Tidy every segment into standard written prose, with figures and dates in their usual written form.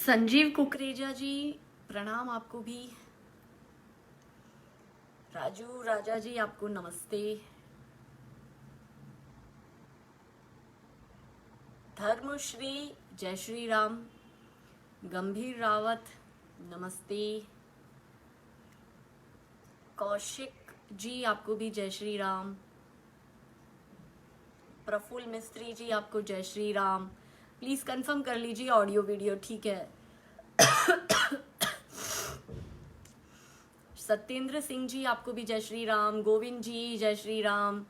संजीव कुकरेजा जी, प्रणाम आपको भी। राजू राजा जी, आपको नमस्ते। धर्मश्री, जय श्री राम। गंभीर रावत, नमस्ते। कौशिक जी, आपको भी जय श्री राम। प्रफुल्ल मिस्त्री जी, आपको जय श्री राम। प्लीज कंफर्म कर लीजिए ऑडियो वीडियो ठीक है। सत्येंद्र सिंह जी, आपको भी जय श्री राम। गोविंद जी, जय श्री राम।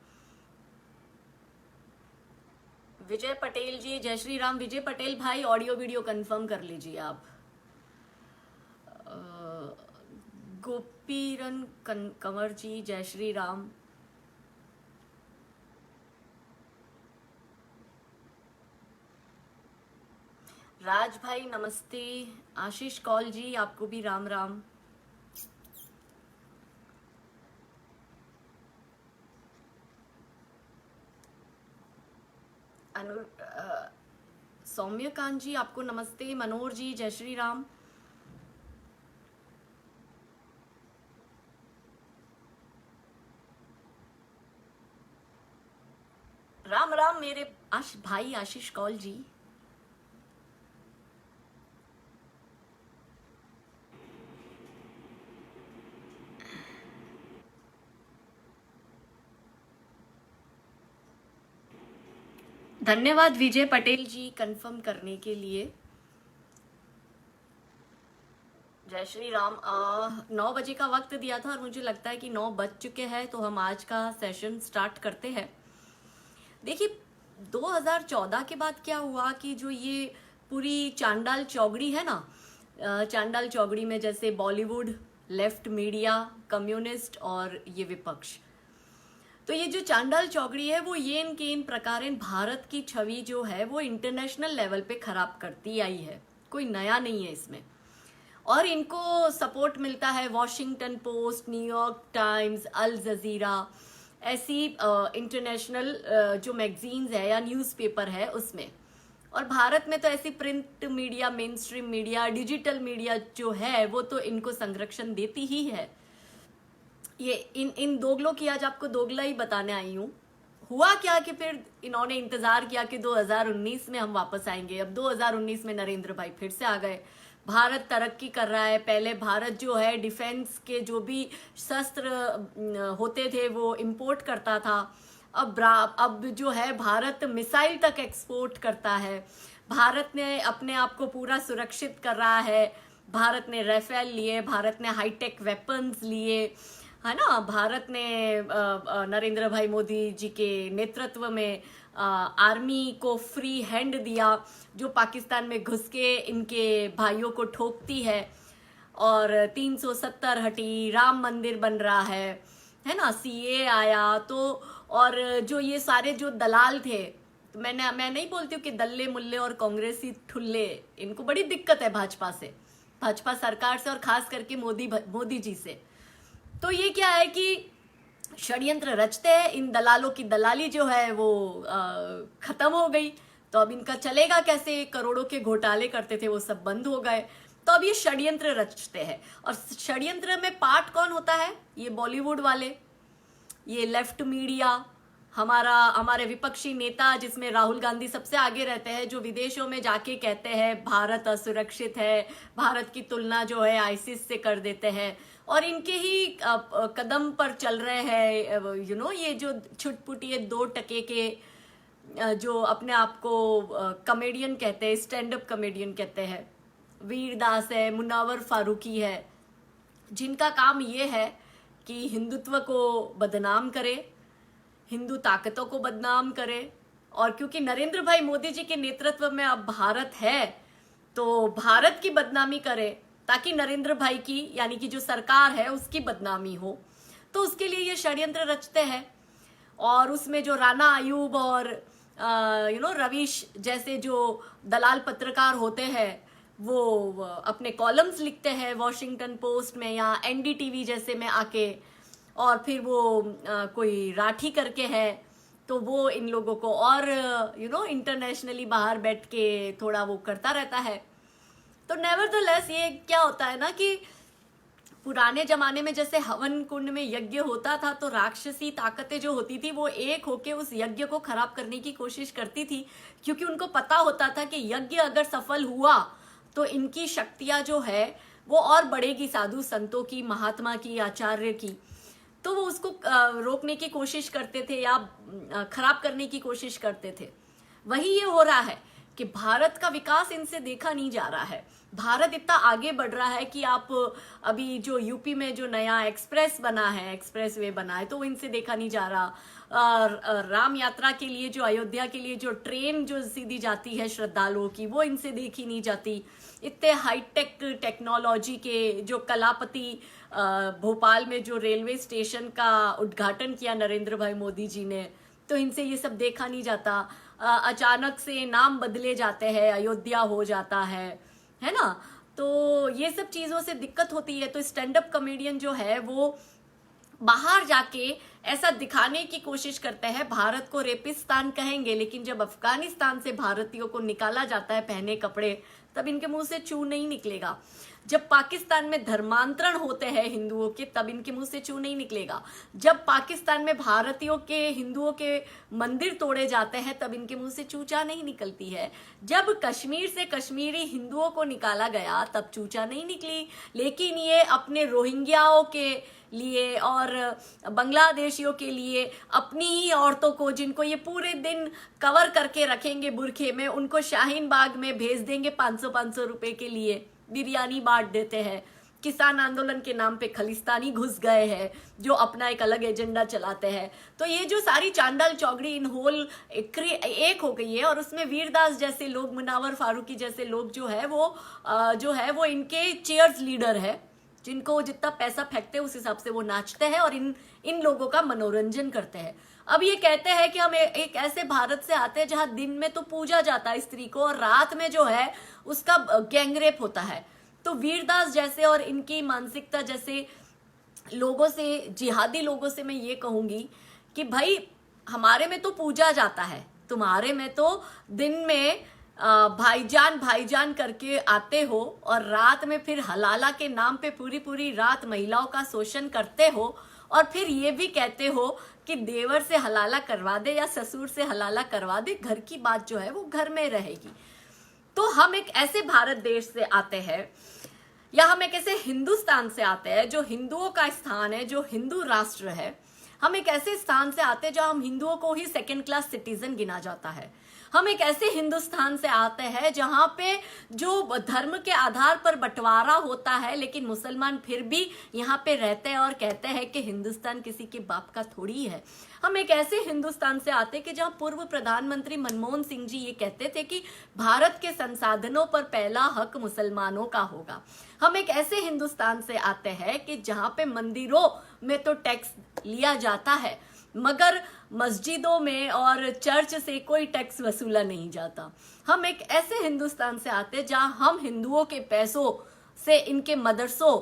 विजय पटेल जी, जय श्री राम। विजय पटेल भाई, ऑडियो वीडियो कंफर्म कर लीजिए आप। गोपीरन कंवर जी, जय श्री राम। राज भाई नमस्ते। आशीष कौल जी, आपको भी राम राम। सौम्यकांत जी, आपको नमस्ते। मनोहर जी, जय श्री राम। राम राम मेरे भाई आशीष कौल जी। धन्यवाद विजय पटेल जी कंफर्म करने के लिए। जय श्री राम। 9 बजे का वक्त दिया था और मुझे लगता है कि 9 बज चुके हैं, तो हम आज का सेशन स्टार्ट करते हैं। देखिए, 2014 के बाद क्या हुआ कि जो ये पूरी चांडाल चौगड़ी है ना, चांडाल चौगड़ी में जैसे बॉलीवुड, लेफ्ट मीडिया, कम्युनिस्ट और ये विपक्ष, तो ये जो चांडाल चौगड़ी है वो ये इनके इन प्रकारेण भारत की छवि जो है वो इंटरनेशनल लेवल पे खराब करती आई है। कोई नया नहीं है इसमें। और इनको सपोर्ट मिलता है वॉशिंगटन पोस्ट, न्यूयॉर्क टाइम्स, अल जजीरा, ऐसी इंटरनेशनल जो मैगजीन्स है या न्यूज़पेपर है उसमें। और भारत में तो ऐसी print media, main stream media, digital media जो है वो तो इनको संरक्षण देती ही है। ये इन दोगलों की आज आपको दोगला ही बताने आई हूँ। हुआ क्या कि फिर इन्होंने इंतजार किया कि 2019 में हम वापस आएंगे। अब 2019 में नरेंद्र भाई फिर से आ गए। भारत तरक्की कर रहा है। पहले भारत जो है डिफेंस के जो भी शस्त्र होते थे वो इंपोर्ट करता था। अब जो है भारत मिसाइल तक एक्सपोर्ट करता है। भारत ने अपने आप को पूरा सुरक्षित कर रहा है। भारत ने राफेल लिए, भारत ने हाईटेक वेपन्स लिए, है ना। भारत ने नरेंद्र भाई मोदी जी के नेतृत्व में आर्मी को फ्री हैंड दिया जो पाकिस्तान में घुस के इनके भाइयों को ठोकती है। और 370 हटी, राम मंदिर बन रहा है ना, सीए आया। तो और जो ये सारे जो दलाल थे, तो मैं नहीं बोलती हूँ कि दल्ले मुल्ले और कांग्रेसी ठुल्ले, इनको बड़ी दिक्कत है भाजपा से, भाजपा सरकार से और खास करके मोदी जी से। तो ये क्या है कि षड्यंत्र रचते हैं। इन दलालों की दलाली जो है वो खत्म हो गई। तो अब इनका चलेगा कैसे? करोड़ों के घोटाले करते थे वो सब बंद हो गए। तो अब ये षड्यंत्र रचते हैं। और षड्यंत्र में पार्ट कौन होता है? ये बॉलीवुड वाले, ये लेफ्ट मीडिया, हमारे विपक्षी नेता जिसमें राहुल गांधी सबसे आगे रहते हैं, जो विदेशों में जाके कहते हैं भारत असुरक्षित है, भारत की तुलना जो है आईसिस से कर देते हैं। और इनके ही कदम पर चल रहे हैं ये जो छुटपुटिए 2 टके के जो अपने आप को कॉमेडियन कहते हैं, स्टैंड अप कॉमेडियन कहते हैं, वीर दास है, मुनावर फारूकी है, जिनका काम ये है कि हिंदुत्व को बदनाम करे, हिंदू ताकतों को बदनाम करे। और क्योंकि नरेंद्र भाई मोदी जी के नेतृत्व में अब भारत है, तो भारत की बदनामी करे ताकि नरेंद्र भाई की यानी कि जो सरकार है उसकी बदनामी हो। तो उसके लिए ये षड्यंत्र रचते हैं। और उसमें जो राणा आयूब और रवीश जैसे जो दलाल पत्रकार होते हैं वो अपने कॉलम्स लिखते हैं वॉशिंगटन पोस्ट में या एनडीटीवी जैसे में आके। और फिर वो कोई राठी करके है तो वो इन लोगों को और इंटरनेशनली बाहर बैठ के थोड़ा वो करता रहता है। तो नेवरदलेस ये क्या होता है ना कि पुराने जमाने में जैसे हवन कुंड में यज्ञ होता था तो राक्षसी ताकतें जो होती थी वो एक होके उस यज्ञ को खराब करने की कोशिश करती थी, क्योंकि उनको पता होता था कि यज्ञ अगर सफल हुआ तो इनकी शक्तियां जो है वो और बढ़ेगी, साधु संतों की, महात्मा की, आचार्य की। तो वो उसको रोकने की कोशिश करते थे या खराब करने की कोशिश करते थे। वही ये हो रहा है कि भारत का विकास इनसे देखा नहीं जा रहा है। भारत इतना आगे बढ़ रहा है कि आप अभी जो यूपी में जो नया एक्सप्रेस बना है, एक्सप्रेस वे बना है, तो वो इनसे देखा नहीं जा रहा। राम यात्रा के लिए जो अयोध्या के लिए जो ट्रेन जो सीधी जाती है श्रद्धालुओं की, वो इनसे देखी नहीं जाती। इतने हाईटेक टेक्नोलॉजी के जो कलापति भोपाल में जो रेलवे स्टेशन का उद्घाटन किया नरेंद्र भाई मोदी जी ने, तो इनसे ये सब देखा नहीं जाता। अचानक से नाम बदले जाते हैं, अयोध्या हो जाता है ना। तो ये सब चीजों से दिक्कत होती है। तो स्टैंड अप कॉमेडियन जो है वो बाहर जाके ऐसा दिखाने की कोशिश करते हैं, भारत को रेपिस्तान कहेंगे, लेकिन जब अफगानिस्तान से भारतीयों को निकाला जाता है पहने कपड़े, तब इनके मुंह से चू नहीं निकलेगा। जब पाकिस्तान में धर्मांतरण होते हैं हिंदुओं के, तब इनके मुंह से चू नहीं निकलेगा। जब पाकिस्तान में भारतीयों के, हिंदुओं के मंदिर तोड़े जाते हैं, तब इनके मुंह से चूचा नहीं निकलती है। जब कश्मीर से कश्मीरी हिंदुओं को निकाला गया, तब चूचा नहीं निकली। लेकिन ये अपने रोहिंग्याओं के लिए और बांग्लादेशियों के लिए, अपनी ही औरतों को, जिनको ये पूरे दिन कवर करके रखेंगे बुरखे में, उनको शाहीन बाग में भेज देंगे 500-500 रुपए के लिए, बिरयानी बांट देते हैं। किसान आंदोलन के नाम पे खलिस्तानी घुस गए हैं जो अपना एक अलग एजेंडा चलाते हैं। तो ये जो सारी चांडाल चौगड़ी इन होल एक हो गई है, और उसमें वीरदास जैसे लोग, मुनावर फारूकी जैसे लोग जो है वो इनके चेयर्स लीडर है, जिनको जितना पैसा फेंकते हैं उस हिसाब से वो नाचते हैं और इन लोगों का मनोरंजन करते हैं। अब ये कहते हैं कि हम एक ऐसे भारत से आते हैं जहां दिन में तो पूजा जाता है स्त्री को और रात में जो है उसका गैंगरेप होता है। तो वीरदास जैसे और इनकी मानसिकता जैसे लोगों से, जिहादी लोगों से मैं ये कहूंगी कि भाई हमारे में तो पूजा जाता है, तुम्हारे में तो दिन में भाईजान भाईजान करके आते हो और रात में फिर हलाला के नाम पे पूरी पूरी रात महिलाओं का शोषण करते हो, और फिर ये भी कहते हो कि देवर से हलाला करवा दे या ससुर से हलाला करवा दे, घर की बात जो है वो घर में रहेगी। तो हम एक ऐसे भारत देश से आते हैं, या हम एक ऐसे हिंदुस्तान से आते हैं जो हिंदुओं का स्थान है, जो हिंदू राष्ट्र है। हम एक ऐसे स्थान से आते हैं जहां हम हिंदुओं को ही सेकेंड क्लास सिटीजन गिना जाता है। हम एक ऐसे हिंदुस्तान से आते हैं जहां पे जो धर्म के आधार पर बंटवारा होता है, लेकिन मुसलमान फिर भी यहाँ पे रहते हैं और कहते हैं कि हिंदुस्तान किसी के बाप का थोड़ी है। हम एक ऐसे हिंदुस्तान से आते हैं कि जहां पूर्व प्रधानमंत्री मनमोहन सिंह जी ये कहते थे कि भारत के संसाधनों पर पहला हक मुसलमानों का होगा। हम एक ऐसे हिंदुस्तान से आते हैं कि जहां पे मंदिरों में तो टैक्स लिया जाता है, मगर मस्जिदों में और चर्च से कोई टैक्स वसूला नहीं जाता। हम एक ऐसे हिंदुस्तान से आते हैं जहां हम हिंदुओं के पैसों से इनके मदरसों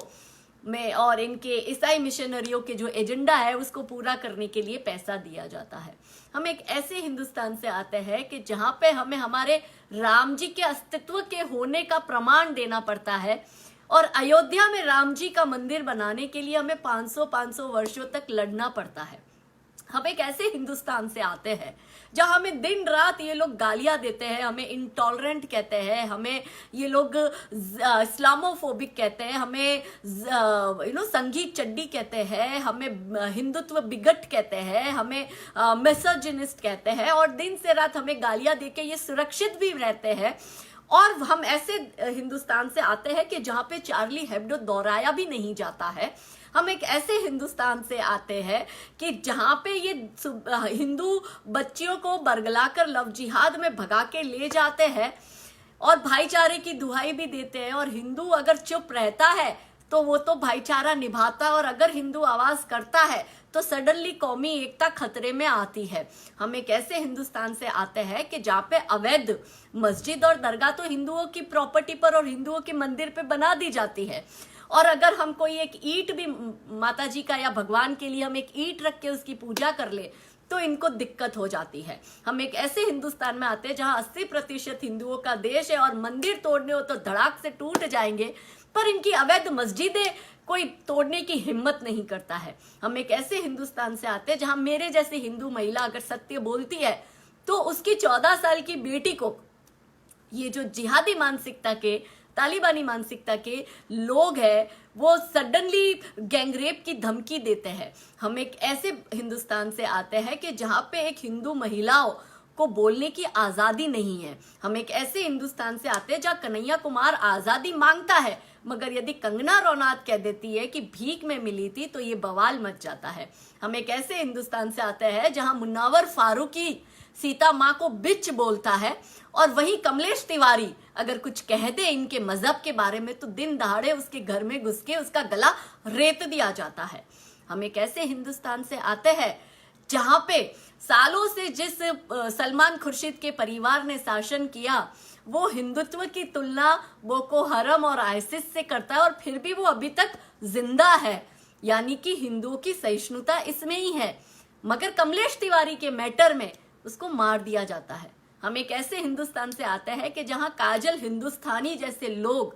में और इनके ईसाई मिशनरियों के जो एजेंडा है उसको पूरा करने के लिए पैसा दिया जाता है। हम एक ऐसे हिंदुस्तान से आते हैं कि जहां पे हमें हमारे राम जी के अस्तित्व के होने का प्रमाण देना पड़ता है, और अयोध्या में राम जी का मंदिर बनाने के लिए हमें 500 वर्षों तक लड़ना पड़ता है। हम एक ऐसे हिंदुस्तान से आते हैं जहां हमें दिन रात ये लोग गालियां देते हैं, हमें इंटॉलरेंट कहते हैं, हमें ये लोग इस्लामोफोबिक कहते हैं, हमें संगीत चड्डी कहते हैं, हमें हिंदुत्व बिगट कहते हैं, हमें मिसोजिनिस्ट कहते हैं, और दिन से रात हमें गालियां देके ये सुरक्षित भी रहते हैं। और हम ऐसे हिंदुस्तान से आते हैं कि जहां पे चार्ली हेब्डो दोहराया भी नहीं जाता है। हम एक ऐसे हिंदुस्तान से आते हैं कि जहां पे ये हिंदू बच्चियों को बरगलाकर लव जिहाद में भगा के ले जाते हैं और भाईचारे की दुहाई भी देते हैं, और हिंदू अगर चुप रहता है तो वो तो भाईचारा निभाता है, और अगर हिंदू आवाज करता है तो सडनली कौमी एकता खतरे में आती है। हम एक ऐसे हिंदुस्तान से आते हैं कि जहाँ पे अवैध मस्जिद और दरगाह तो हिंदुओं की प्रॉपर्टी पर और हिंदुओं के मंदिर पे बना दी जाती है, और अगर हम कोई एक ईंट भी माता जी का या भगवान के लिए हम एक ईंट रख के उसकी पूजा कर ले तो इनको दिक्कत हो जाती है। हम एक ऐसे हिंदुस्तान में आते हैं जहां 80% हिंदुओं का देश है और मंदिर तोड़ने हो तो धड़ाक से टूट जाएंगे, पर इनकी अवैध मस्जिदें कोई तोड़ने की हिम्मत नहीं करता है। हम एक ऐसे हिंदुस्तान से आते हैं जहां मेरे जैसे हिंदू महिला अगर सत्य बोलती है तो उसकी 14 साल की बेटी को ये जो जिहादी मानसिकता के, तालिबानी मानसिकता के लोग हैं वो सडनली गैंगरेप की धमकी देते हैं। हम एक ऐसे हिंदुस्तान से आते हैं कि जहां पे एक हिंदू महिलाओं को बोलने की आजादी नहीं है। हम एक ऐसे हिंदुस्तान से आते हैं जहां कन्हैया कुमार आजादी मांगता है, मगर यदि कंगना रनौत कह देती है कि भीख में मिली थी तो ये बवाल मच जाता है। हम एक ऐसे हिंदुस्तान से आते हैं जहां मुन्नावर फारूकी सीता माँ को बिच बोलता है और वही कमलेश तिवारी अगर कुछ कह दे इनके मजहब के बारे में तो दिन दहाड़े उसके घर में घुस के उसका गला रेत दिया जाता है। हम एक ऐसे हिंदुस्तान से आते हैं जहां पे सालों से जिस सलमान खुर्शीद के परिवार ने शासन किया वो हिंदुत्व की तुलना बोको हरम और आईसिस से करता है और फिर भी वो अभी तक जिंदा है, यानी कि हिंदुओं की सहिष्णुता इसमें ही है। मगर कमलेश तिवारी के मैटर में उसको मार दिया जाता है। हम एक ऐसे हिंदुस्तान से आते हैं कि जहां काजल हिंदुस्तानी जैसे लोग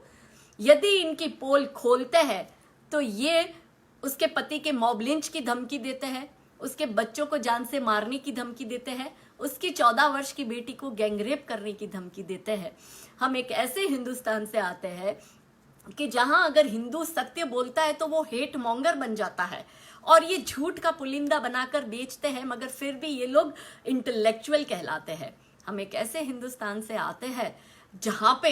यदि इनकी पोल खोलते हैं तो ये उसके पति के मॉब लिंच की धमकी देते हैं, उसके बच्चों को जान से मारने की धमकी देते हैं, उसकी 14 वर्ष की बेटी को गैंगरेप करने की धमकी देते हैं। हम एक ऐसे हिंदुस्तान से आते हैं कि जहां अगर हिंदू सत्य बोलता है तो वो हेट मॉन्गर बन जाता है और ये झूठ का पुलिंदा बनाकर बेचते हैं, मगर फिर भी ये लोग इंटेलेक्चुअल कहलाते हैं। हम एक ऐसे हिंदुस्तान से आते हैं जहां पे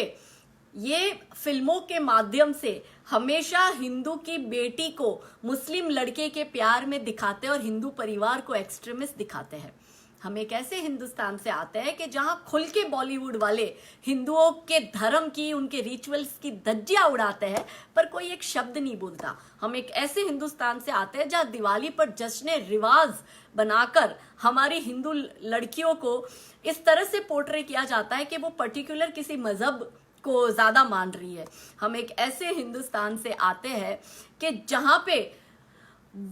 ये फिल्मों के माध्यम से हमेशा हिंदू की बेटी को मुस्लिम लड़के के प्यार में दिखाते हैं और हिंदू परिवार को एक्सट्रीमिस्ट दिखाते हैं। हम एक ऐसे हिंदुस्तान से आते हैं कि जहां खुल के बॉलीवुड वाले हिंदुओं के धर्म की, उनके रिचुअल्स की धज्जियां उड़ाते हैं पर कोई एक शब्द नहीं बोलता। हम एक ऐसे हिंदुस्तान से आते हैं जहां दिवाली पर जश्न रिवाज बनाकर हमारी हिंदू लड़कियों को इस तरह से पोर्ट्रे किया जाता है कि वो पर्टिकुलर किसी मजहब को ज्यादा मान रही है। हम एक ऐसे हिंदुस्तान से आते हैं कि जहां पे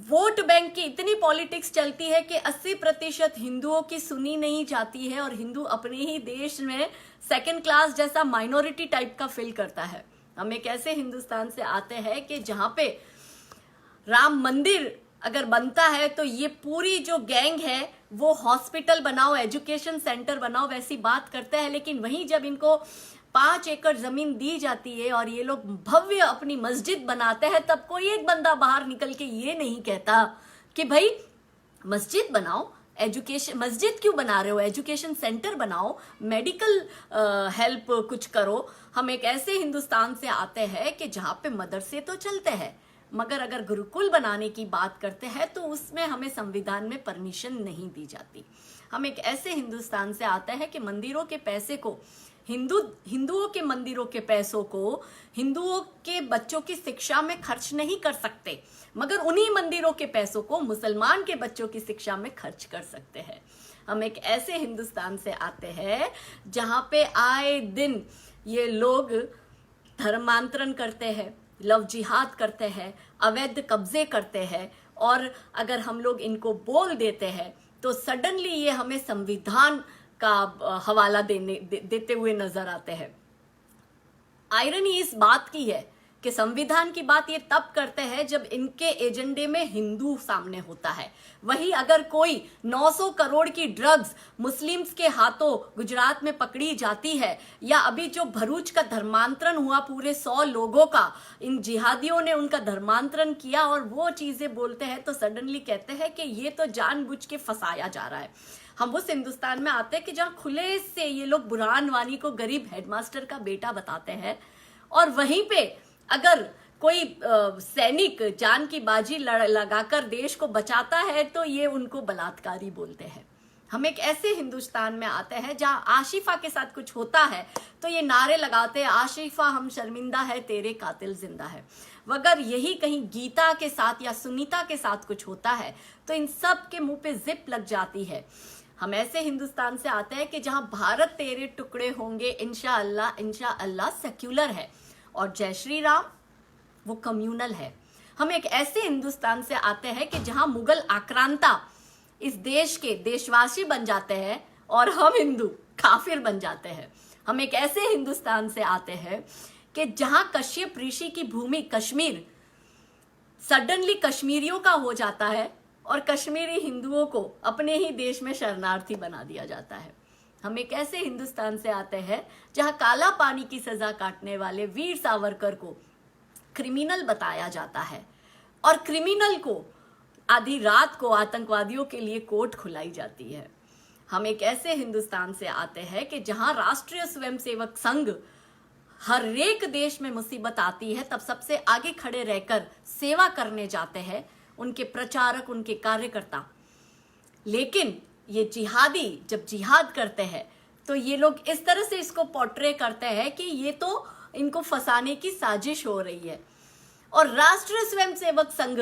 वोट बैंक की इतनी पॉलिटिक्स चलती है कि 80% हिंदुओं की सुनी नहीं जाती है और हिंदू अपने ही देश में सेकंड क्लास जैसा माइनॉरिटी टाइप का फील करता है। हम एक ऐसे हिंदुस्तान से आते हैं कि जहां पे राम मंदिर अगर बनता है तो ये पूरी जो गैंग है वो हॉस्पिटल बनाओ, एजुकेशन सेंटर बनाओ वैसी बात करते हैं, लेकिन वहीं जब इनको 5 एकड़ जमीन दी जाती है और ये लोग भव्य अपनी मस्जिद बनाते हैं तब कोई एक बंदा बाहर निकल के ये नहीं कहता कि भाई मस्जिद बनाओ, एजुकेशन, मस्जिद क्यों बना रहे हो, एजुकेशन सेंटर बनाओ, मेडिकल हेल्प कुछ करो। हम एक ऐसे हिंदुस्तान से आते हैं कि जहां पे मदरसे तो चलते हैं मगर अगर गुरुकुल बनाने की बात करते हैं तो उसमें हमें संविधान में परमिशन नहीं दी जाती। हम एक ऐसे हिंदुस्तान से आते हैं कि मंदिरों के पैसे को हिंदुओं के मंदिरों के पैसों को हिंदुओं के बच्चों की शिक्षा में खर्च नहीं कर सकते, मगर उन्हीं मंदिरों के पैसों को मुसलमान के बच्चों की शिक्षा में खर्च कर सकते हैं। हम एक ऐसे हिंदुस्तान से आते हैं जहां पे आए दिन ये लोग धर्मांतरण करते हैं, लव जिहाद करते हैं, अवैध कब्जे करते हैं और अगर हम लोग इनको बोल देते हैं तो सडनली ये हमें संविधान का हवाला देते हुए नजर आते हैं। आयरनी इस बात की है कि संविधान की बात ये तब करते हैं जब इनके एजेंडे में हिंदू सामने होता है। वही अगर कोई 900 करोड़ की ड्रग्स मुस्लिम्स के हाथों गुजरात में पकड़ी जाती है या अभी जो भरूच का धर्मांतरण हुआ पूरे 100 लोगों का, इन जिहादियों ने उनका धर्मांतरण किया और वो चीजें बोलते हैं तो सडनली कहते हैं कि ये तो जानबूझ के फंसाया जा रहा है। हम उस हिंदुस्तान में आते हैं कि जहां खुले से ये लोग बुरहान वानी को गरीब हेडमास्टर का बेटा बताते हैं और वहीं पे अगर कोई सैनिक जान की बाजी लगाकर देश को बचाता है तो ये उनको बलात्कारी बोलते हैं। हम एक ऐसे हिंदुस्तान में आते हैं जहां आशिफा के साथ कुछ होता है तो ये नारे लगाते हैं, आशिफा हम शर्मिंदा है तेरे कातिल जिंदा है। अगर यही कहीं गीता के साथ या सुनीता के साथ कुछ होता है तो इन सब के मुंह पे जिप लग जाती है। हम ऐसे हिंदुस्तान से आते हैं कि जहां भारत तेरे टुकड़े होंगे इंशाअल्लाह इंशाअल्लाह सेक्युलर है और जय श्री राम वो कम्युनल है। हम एक ऐसे हिंदुस्तान से आते हैं कि जहां मुगल आक्रांता इस देश के देशवासी बन जाते हैं और हम हिंदू काफिर बन जाते हैं। हम एक ऐसे हिंदुस्तान से आते हैं कि जहां कश्यप ऋषि की भूमि कश्मीर सडनली कश्मीरियों का हो जाता है और कश्मीरी हिंदुओं को अपने ही देश में शरणार्थी बना दिया जाता है। हम एक ऐसे हिंदुस्तान से आते हैं जहां काला पानी की सजा काटने वाले वीर सावरकर को क्रिमिनल बताया जाता है और क्रिमिनल को आधी रात को आतंकवादियों के लिए कोर्ट खुलाई जाती है। हम एक ऐसे हिंदुस्तान से आते हैं कि जहां राष्ट्रीय स्वयंसेवक संघ हर एक देश में मुसीबत आती है तब सबसे आगे खड़े रहकर सेवा करने जाते हैं उनके प्रचारक, उनके कार्यकर्ता। लेकिन ये जिहादी जब जिहाद करते हैं तो ये लोग इस तरह से इसको पोर्ट्रे करते हैं कि ये तो इनको फंसाने की साजिश हो रही है और राष्ट्रीय स्वयंसेवक संघ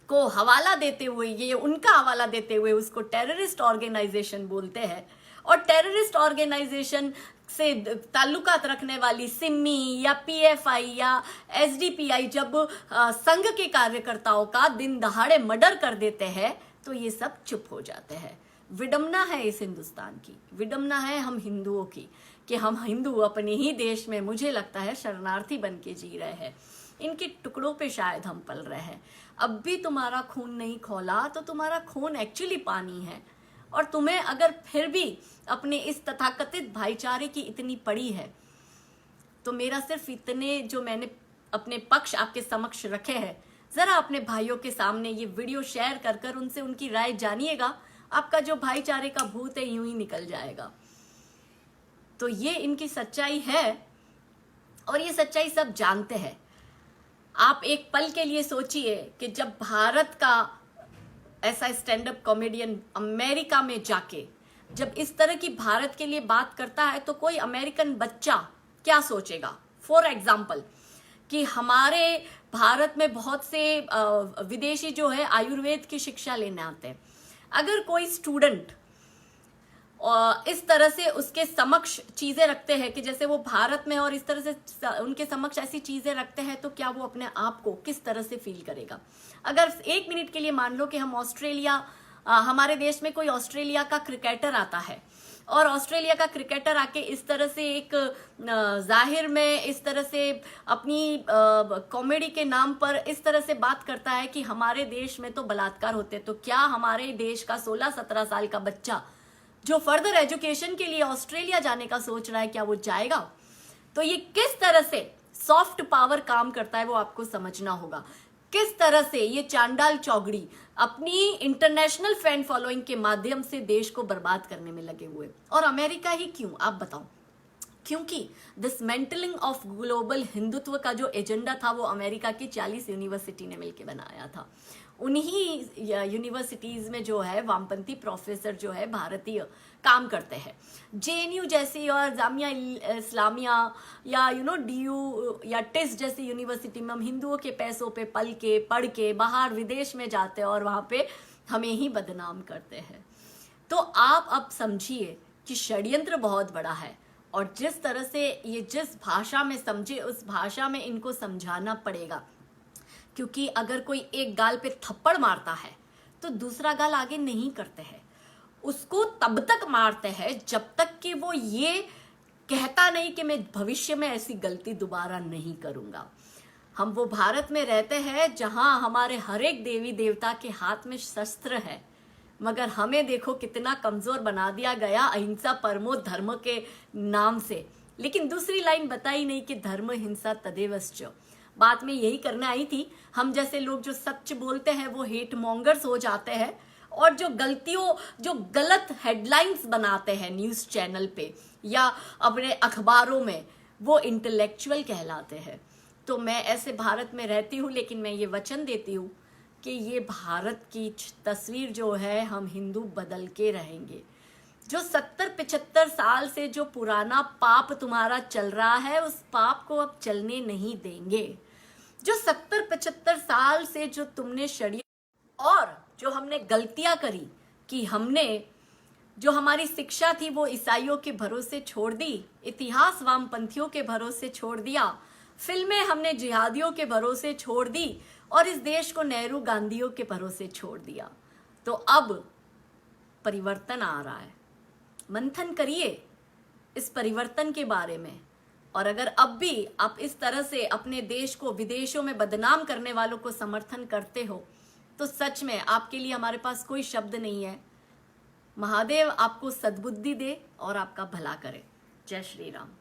को हवाला देते हुए, ये उनका हवाला देते हुए उसको टेररिस्ट ऑर्गेनाइजेशन बोलते हैं। और टेररिस्ट ऑर्गेनाइजेशन से ताल्लुकात रखने वाली सिमी या पीएफआई या एसडीपीआई जब संघ के कार्यकर्ताओं का दिन दहाड़े मर्डर कर देते हैं तो ये सब चुप हो जाते हैं। विडंबना है इस हिंदुस्तान की, विडंबना है हम हिंदुओं की कि हम हिंदू अपने ही देश में मुझे लगता है शरणार्थी बन के जी रहे हैं। इनके टुकड़ों पे शायद हम पल रहे हैं। अब भी तुम्हारा खून नहीं खौला तो तुम्हारा खून एक्चुअली पानी है और तुम्हें अगर फिर भी अपने इस तथाकथित भाईचारे की इतनी पड़ी है तो मेरा सिर्फ इतने जो मैंने अपने पक्ष आपके समक्ष रखे हैं, जरा अपने भाइयों के सामने ये वीडियो शेयर कर कर उनसे उनकी राय जानिएगा। आपका जो भाईचारे का भूत है यूं ही निकल जाएगा। तो ये इनकी सच्चाई है और ये सच्चाई सब जानते हैं। आप एक पल के लिए सोचिए कि जब भारत का ऐसा स्टैंड अप कॉमेडियन अमेरिका में जाके जब इस तरह की भारत के लिए बात करता है तो कोई अमेरिकन बच्चा क्या सोचेगा। फॉर एग्जाम्पल कि हमारे भारत में बहुत से विदेशी जो है आयुर्वेद की शिक्षा लेने आते हैं। अगर कोई स्टूडेंट इस तरह से उसके समक्ष चीजें रखते हैं कि जैसे वो भारत में और इस तरह से उनके समक्ष ऐसी चीजें रखते हैं तो क्या वो अपने आप को किस तरह से फील करेगा। अगर एक मिनट के लिए मान लो कि हम ऑस्ट्रेलिया, हमारे देश में कोई ऑस्ट्रेलिया का क्रिकेटर आता है और ऑस्ट्रेलिया का क्रिकेटर आके इस तरह से एक जाहिर में इस तरह से अपनी कॉमेडी के नाम पर इस तरह से बात करता है कि हमारे देश में तो बलात्कार होते, तो क्या हमारे देश का 16-17 साल का बच्चा जो फर्दर एजुकेशन के लिए ऑस्ट्रेलिया जाने का सोच रहा है क्या वो जाएगा। तो ये किस तरह से सॉफ्ट पावर काम करता है वो आपको समझना होगा। किस तरह से ये चांडाल चौगड़ी अपनी इंटरनेशनल फैन फॉलोइंग के माध्यम से देश को बर्बाद करने में लगे हुए। और अमेरिका ही क्यों, आप बताओ। क्योंकि डिसमेंटलिंग ऑफ ग्लोबल हिंदुत्व का जो एजेंडा था वो अमेरिका की 40 यूनिवर्सिटी ने मिलकर बनाया था। उन्हीं यूनिवर्सिटीज में जो है वामपंथी प्रोफेसर जो है भारतीय काम करते हैं। जेएनयू जैसी और जामिया इस्लामिया या डीयू या टिस जैसी यूनिवर्सिटी में हम हिंदुओं के पैसों पे पल के पढ़ के बाहर विदेश में जाते हैं और वहाँ पे हमें ही बदनाम करते हैं। तो आप अब समझिए कि षड्यंत्र बहुत बड़ा है और जिस तरह से ये जिस भाषा में समझे उस भाषा में इनको समझाना पड़ेगा। क्योंकि अगर कोई एक गाल पे थप्पड़ मारता है तो दूसरा गाल आगे नहीं करते हैं, उसको तब तक मारते हैं जब तक कि वो ये कहता नहीं कि मैं भविष्य में ऐसी गलती दोबारा नहीं करूंगा। हम वो भारत में रहते हैं जहां हमारे हर एक देवी देवता के हाथ में शस्त्र है, मगर हमें देखो कितना कमजोर बना दिया गया अहिंसा परमो धर्म के नाम से। लेकिन दूसरी लाइन बताई नहीं कि धर्म हिंसा तदेवश्च। बात में यही करने आई थी। हम जैसे लोग जो सच बोलते हैं वो हेट मॉन्गर्स हो जाते हैं और जो गलत हेडलाइंस बनाते हैं न्यूज चैनल पे या अपने अखबारों में वो इंटेलेक्चुअल कहलाते हैं। तो मैं ऐसे भारत में रहती हूँ, लेकिन मैं ये वचन देती हूँ कि ये भारत की तस्वीर जो है हम हिंदू बदल के रहेंगे। जो 70-75 साल से जो पुराना पाप तुम्हारा चल रहा है उस पाप को अब चलने नहीं देंगे। जो 70-75 साल से जो तुमने षड्यंत्र और जो हमने गलतियां करी कि हमने जो हमारी शिक्षा थी वो ईसाइयों के भरोसे छोड़ दी, इतिहास वामपंथियों के भरोसे छोड़ दिया, फिल्में हमने जिहादियों के भरोसे छोड़ दी और इस देश को नेहरू गांधियों के भरोसे छोड़ दिया। तो अब परिवर्तन आ रहा है। मंथन करिए इस परिवर्तन के बारे में, और अगर अब भी आप इस तरह से अपने देश को विदेशों में बदनाम करने वालों को समर्थन करते हो तो सच में आपके लिए हमारे पास कोई शब्द नहीं है। महादेव आपको सद्बुद्धि दे और आपका भला करे। जय श्री राम।